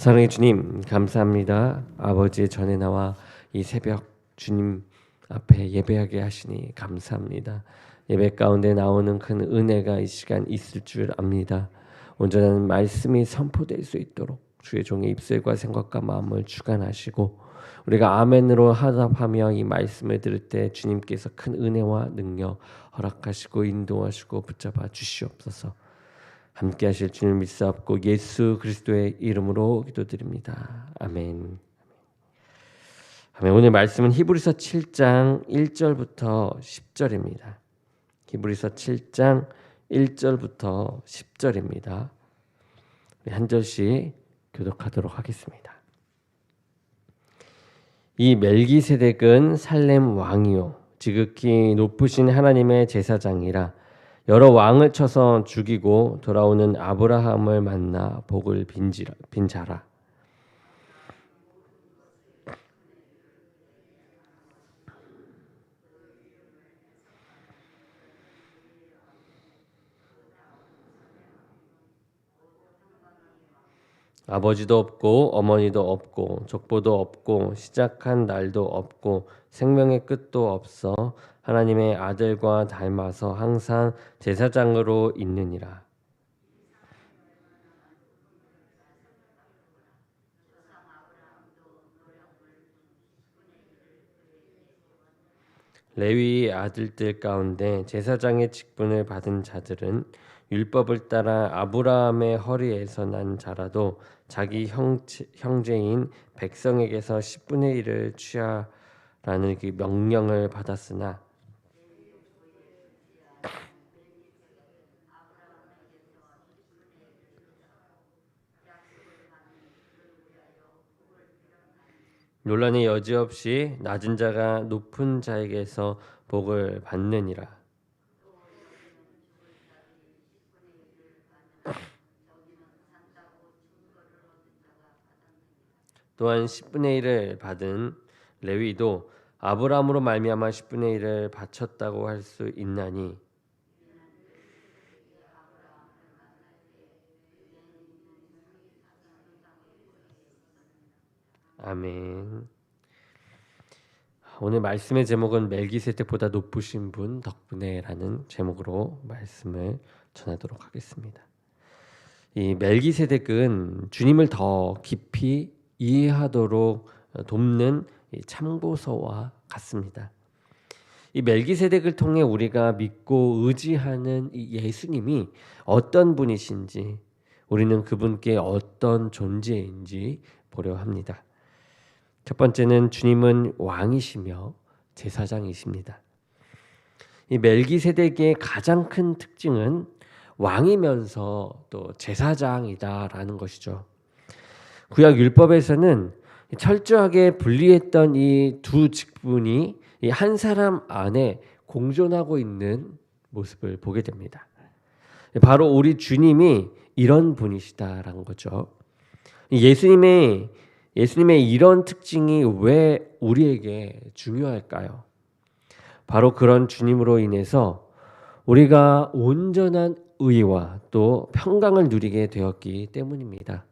사랑의 주님, 감사합니다. 아버지의 전에 나와 이 새벽 주님 앞에 예배하게 하시니 감사합니다. 예배 가운데 나오는 큰 은혜가 이 시간 있을 줄 압니다. 온전한 말씀이 선포될 수 있도록 주의 종의 입술과 생각과 마음을 주관하시고 우리가 아멘으로 화답하며 이 말씀을 들을 때 주님께서 큰 은혜와 능력 허락하시고 인도하시고 붙잡아 주시옵소서. 함께 하실 주님 믿사옵고 예수 그리스도의 이름으로 기도드립니다. 아멘. 아멘. 오늘 말씀은 히브리서 7장 1절부터 10절입니다. 히브리서 7장 1절부터 10절입니다. 한 절씩 교독하도록 하겠습니다. 이 멜기세덱은 살렘 왕이요 지극히 높으신 하나님의 제사장이라 여러 왕을 쳐서 죽이고 돌아오는 아브라함을 만나 복을 빈 자라. 아버지도 없고 어머니도 없고 족보도 없고 시작한 날도 없고 생명의 끝도 없어 하나님의 아들과 닮아서 항상 제사장으로 있느니라. 레위의 아들들 가운데 제사장의 직분을 받은 자들은 율법을 따라 아브라함의 허리에서 난 자라도 자기 형제인 백성에게서 10분의 1을 취하라는 그 명령을 받았으나 논란의 여지없이 낮은 자가 높은 자에게서 복을 받느니라. 또한 10분의 1을 받은 레위도 아브라함으로 말미암아 10분의 1을 바쳤다고 할 수 있나니 아멘. 오늘 말씀의 제목은 멜기세덱보다 높으신 분 덕분에라는 제목으로 말씀을 전하도록 하겠습니다. 이 멜기세덱은 주님을 더 깊이 이해하도록 돕는 참고서와 같습니다. 이 멜기세덱을 통해 우리가 믿고 의지하는 이 예수님이 어떤 분이신지 우리는 그분께 어떤 존재인지 보려 합니다. 첫 번째는 주님은 왕이시며 제사장이십니다. 이 멜기세덱의 가장 큰 특징은 왕이면서 또 제사장이다라는 것이죠. 구약 율법에서는 철저하게 분리했던 이 두 직분이 이 한 사람 안에 공존하고 있는 모습을 보게 됩니다. 바로 우리 주님이 이런 분이시다라는 거죠. 예수님의 이런 특징이 왜 우리에게 중요할까요? 바로 그런 주님으로 인해서 우리가 온전한 의와 또 평강을 누리게 되었기 때문입니다.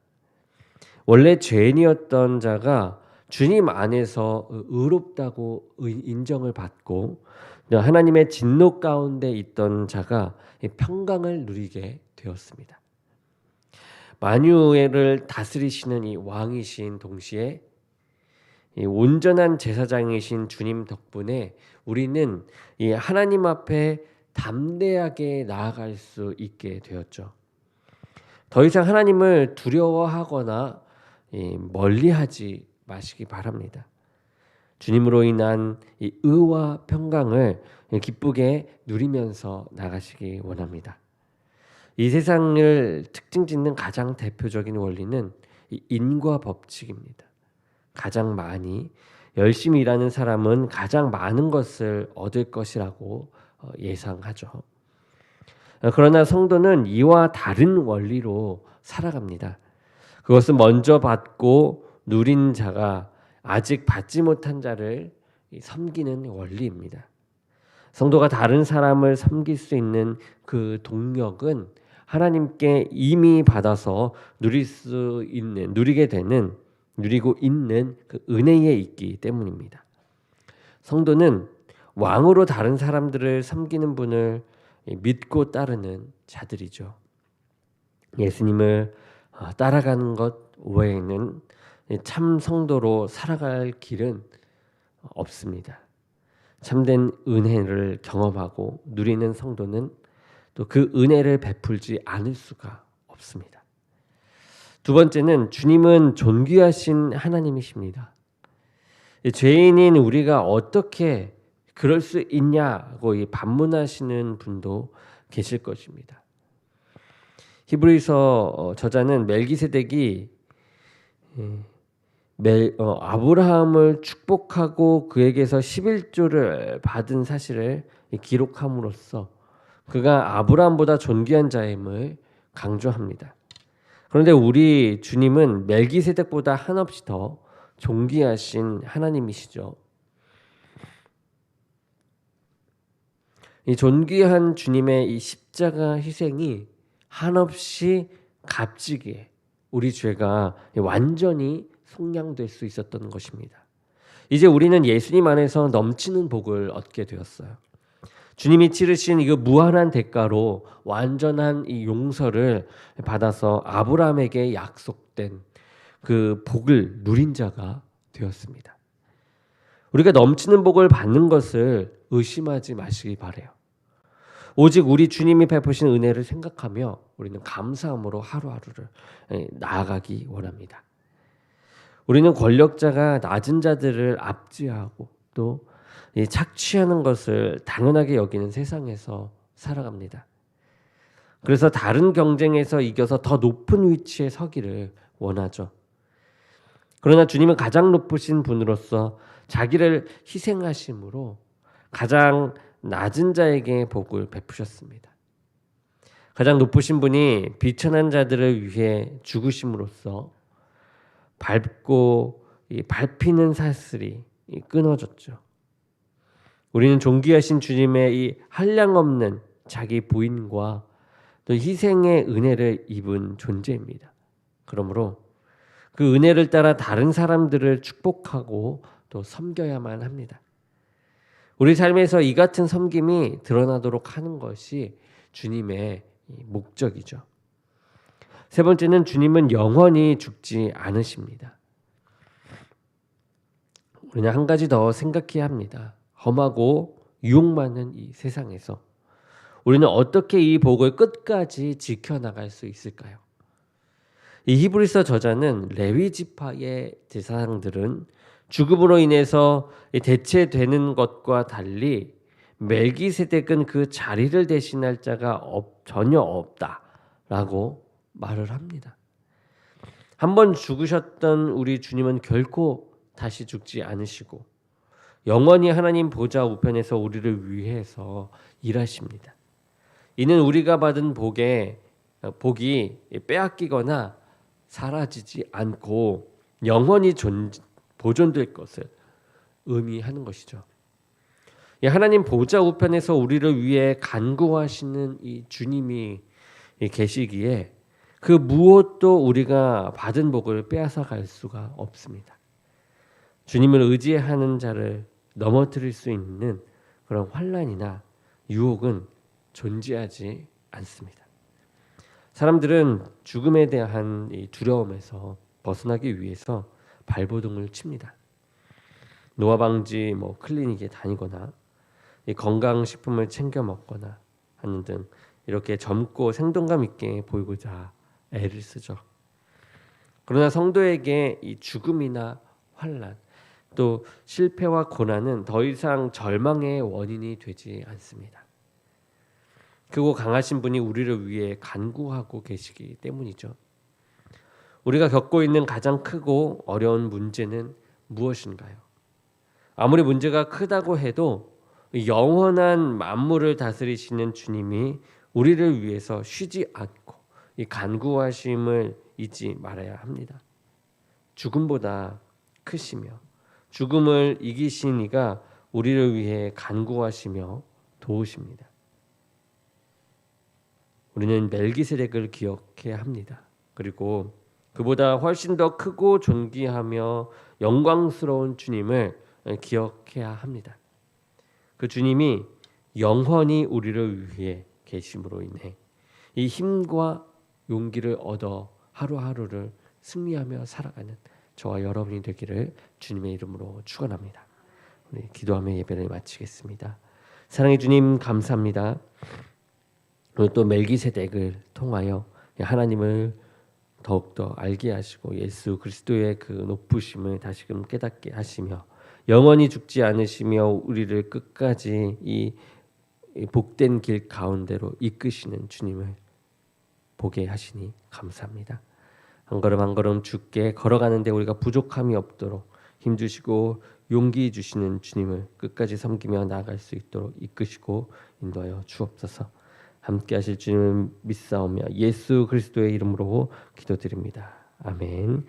원래 죄인이었던 자가 주님 안에서 의롭다고 인정을 받고 하나님의 진노 가운데 있던 자가 평강을 누리게 되었습니다. 만유를 다스리시는 이 왕이신 동시에 이 온전한 제사장이신 주님 덕분에 우리는 이 하나님 앞에 담대하게 나아갈 수 있게 되었죠. 더 이상 하나님을 두려워하거나 멀리하지 마시기 바랍니다. 주님으로 인한 이 의와 평강을 기쁘게 누리면서 나가시기 원합니다. 이 세상을 특징 짓는 가장 대표적인 원리는 인과 법칙입니다. 가장 많이 열심히 일하는 사람은 가장 많은 것을 얻을 것이라고 예상하죠. 그러나 성도는 이와 다른 원리로 살아갑니다. 그것은 먼저 받고 누린 자가 아직 받지 못한 자를 섬기는 원리입니다. 성도가 다른 사람을 섬길 수 있는 그 동력은 하나님께 이미 받아서 누리고 있는 그 은혜에 있기 때문입니다. 성도는 왕으로 다른 사람들을 섬기는 분을 믿고 따르는 자들이죠. 예수님을 따라가는 것 외에는 참 성도로 살아갈 길은 없습니다. 참된 은혜를 경험하고 누리는 성도는 또 그 은혜를 베풀지 않을 수가 없습니다. 두 번째는 주님은 존귀하신 하나님이십니다. 죄인인 우리가 어떻게 그럴 수 있냐고 반문하시는 분도 계실 것입니다. 히브리서 저자는 멜기세덱이 아브라함을 축복하고 그에게서 11조를 받은 사실을 기록함으로써 그가 아브라함보다 존귀한 자임을 강조합니다. 그런데 우리 주님은 멜기세덱보다 한없이 더 존귀하신 하나님이시죠. 이 존귀한 주님의 이 십자가 희생이 한없이 값지게 우리 죄가 완전히 속량될 수 있었던 것입니다. 이제 우리는 예수님 안에서 넘치는 복을 얻게 되었어요. 주님이 치르신 이거 무한한 대가로 완전한 이 용서를 받아서 아브라함에게 약속된 그 복을 누린 자가 되었습니다. 우리가 넘치는 복을 받는 것을 의심하지 마시기 바라요. 오직 우리 주님이 베푸신 은혜를 생각하며 우리는 감사함으로 하루하루를 나아가기 원합니다. 우리는 권력자가 낮은 자들을 압제하고 또 착취하는 것을 당연하게 여기는 세상에서 살아갑니다. 그래서 다른 경쟁에서 이겨서 더 높은 위치에 서기를 원하죠. 그러나 주님은 가장 높으신 분으로서 자기를 희생하심으로 가장 낮은 자에게 복을 베푸셨습니다. 가장 높으신 분이 비천한 자들을 위해 죽으심으로써 밟히는 사슬이 끊어졌죠. 우리는 존귀하신 주님의 이 한량없는 자기 부인과 또 희생의 은혜를 입은 존재입니다. 그러므로 그 은혜를 따라 다른 사람들을 축복하고 또 섬겨야만 합니다. 우리 삶에서 이 같은 섬김이 드러나도록 하는 것이 주님의 목적이죠. 세 번째는 주님은 영원히 죽지 않으십니다. 우리는 한 가지 더 생각해야 합니다. 험하고 유혹 많은 이 세상에서 우리는 어떻게 이 복을 끝까지 지켜나갈 수 있을까요? 이 히브리서 저자는 레위 지파의 제사장들은 죽음으로 인해서 대체되는 것과 달리 멜기세덱은 그 자리를 대신할 자가 전혀 없다라고 말을 합니다. 한번 죽으셨던 우리 주님은 결코 다시 죽지 않으시고 영원히 하나님 보좌 우편에서 우리를 위해서 일하십니다. 이는 우리가 받은 복이 빼앗기거나 사라지지 않고 영원히 보존될 것을 의미하는 것이죠. 하나님 보좌 우편에서 우리를 위해 간구하시는 이 주님이 계시기에 그 무엇도 우리가 받은 복을 빼앗아 갈 수가 없습니다. 주님을 의지하는 자를 넘어뜨릴 수 있는 그런 환난이나 유혹은 존재하지 않습니다. 사람들은 죽음에 대한 이 두려움에서 벗어나기 위해서 발버둥을 칩니다. 노화방지 클리닉에 다니거나 이 건강식품을 챙겨 먹거나 하는 등 이렇게 젊고 생동감 있게 보이고자 애를 쓰죠. 그러나 성도에게 이 죽음이나 환난 또 실패와 고난은 더 이상 절망의 원인이 되지 않습니다. 크고 강하신 분이 우리를 위해 간구하고 계시기 때문이죠. 우리가 겪고 있는 가장 크고 어려운 문제는 무엇인가요? 아무리 문제가 크다고 해도 영원한 만물을 다스리시는 주님이 우리를 위해서 쉬지 않고 이 간구하심을 잊지 말아야 합니다. 죽음보다 크시며 죽음을 이기신 이가 우리를 위해 간구하시며 도우십니다. 우리는 멜기세덱을 기억해야 합니다. 그리고 그보다 훨씬 더 크고 존귀하며 영광스러운 주님을 기억해야 합니다. 그 주님이 영원히 우리를 위해 계심으로 인해 이 힘과 용기를 얻어 하루하루를 승리하며 살아가는 저와 여러분이 되기를 주님의 이름으로 축원합니다. 우리 기도하며 예배를 마치겠습니다. 사랑의 주님 감사합니다. 오늘 또 멜기세덱을 통하여 하나님을 더욱더 알게 하시고 예수 그리스도의 그 높으심을 다시금 깨닫게 하시며 영원히 죽지 않으시며 우리를 끝까지 이 복된 길 가운데로 이끄시는 주님을 보게 하시니 감사합니다. 한 걸음 한 걸음 주께 걸어가는데 우리가 부족함이 없도록 힘주시고 용기 주시는 주님을 끝까지 섬기며 나아갈 수 있도록 이끄시고 인도하여 주옵소서. 함께 하실 주님을 믿사오며 예수 그리스도의 이름으로 기도드립니다. 아멘.